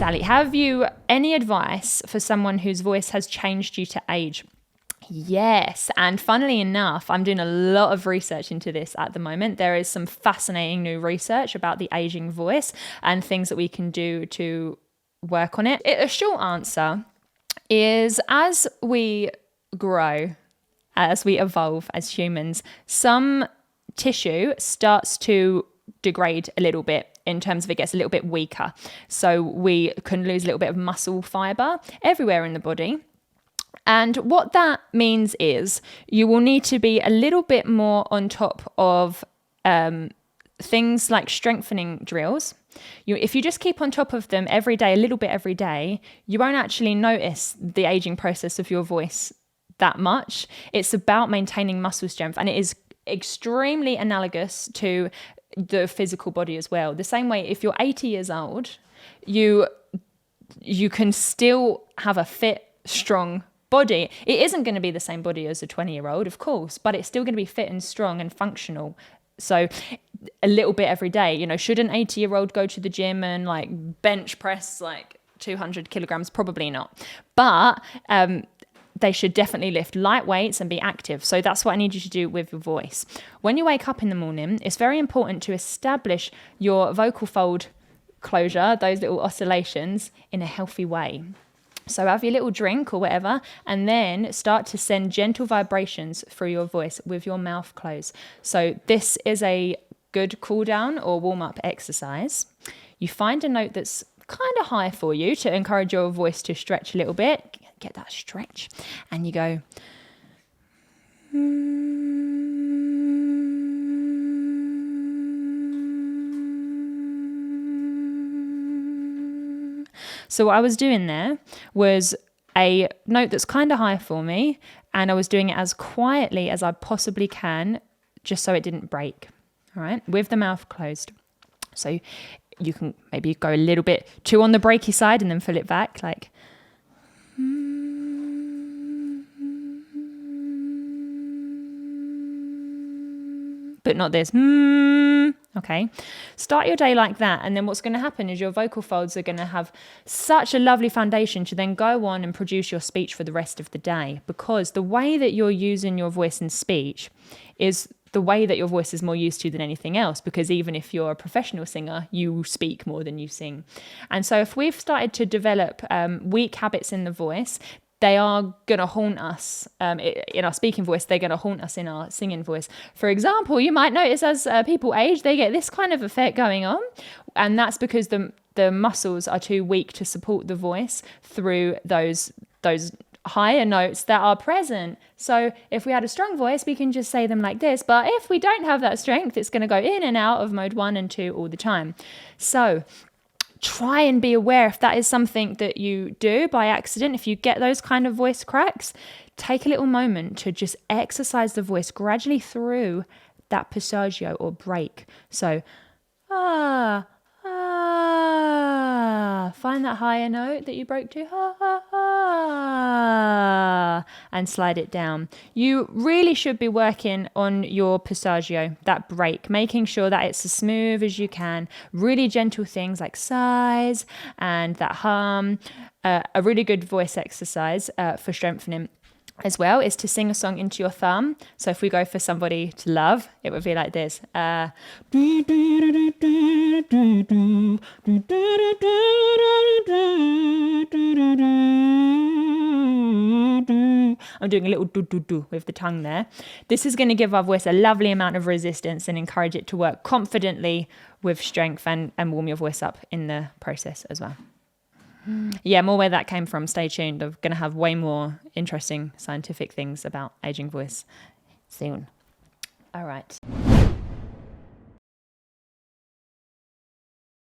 Sally, have you any advice for someone whose voice has changed due to age? Yes, and funnily enough, I'm doing a lot of research into this at the moment. There is some fascinating new research about the aging voice and things that we can do to work on it. A short answer is, as we grow, as we evolve as humans, some tissue starts to degrade a little bit in terms of it gets a little bit weaker. So we can lose a little bit of muscle fiber everywhere in the body. And what that means is you will need to be a little bit more on top of things like strengthening drills. If you just keep on top of them every day, a little bit every day, you won't actually notice the aging process of your voice that much. It's about maintaining muscle strength, and it is extremely analogous to the physical body as well. The same way, if you're 80 years old, you can still have a fit, strong body. It isn't going to be the same body as a 20-year-old, of course, but it's still going to be fit and strong and functional. So a little bit every day. Should an 80-year-old go to the gym and like bench press like 200 kilograms? Probably not. But they should definitely lift light weights and be active. So that's what I need you to do with your voice. When you wake up in the morning, it's very important to establish your vocal fold closure, those little oscillations, in a healthy way. So have your little drink or whatever, and then start to send gentle vibrations through your voice with your mouth closed. So this is a good cool down or warm up exercise. You find a note that's kind of high for you to encourage your voice to stretch a little bit. Get that stretch. And you go. So what I was doing there was a note that's kind of high for me, and I was doing it as quietly as I possibly can, just so it didn't break, all right, with the mouth closed. So you can maybe go a little bit too on the breaky side and then fill it back, like... but not this. Okay. Start your day like that. And then what's going to happen is your vocal folds are going to have such a lovely foundation to then go on and produce your speech for the rest of the day. Because the way that you're using your voice in speech is the way that your voice is more used to than anything else. Because even if you're a professional singer, you speak more than you sing. And so if we've started to develop weak habits in the voice, they are going to haunt us in our speaking voice. They're going to haunt us in our singing voice. For example, you might notice as people age, they get this kind of effect going on. And that's because the muscles are too weak to support the voice through those higher notes that are present. So if we had a strong voice, we can just say them like this. But if we don't have that strength, it's going to go in and out of mode 1 and 2 all the time. So try and be aware if that is something that you do by accident. If you get those kind of voice cracks, take a little moment to just exercise the voice gradually through that passaggio or break. So, find that higher note that you broke to, and slide it down. You really should be working on your passaggio, that break, making sure that it's as smooth as you can. Really gentle things like sighs and that hum. A really good voice exercise for strengthening as well is to sing a song into your thumb. So if we go for Somebody to Love, it would be like this. I'm doing a little do with the tongue there. This is going to give our voice a lovely amount of resistance and encourage it to work confidently with strength and warm your voice up in the process as well. Yeah, more where that came from. Stay tuned. I'm going to have way more interesting scientific things about aging voice soon. All right.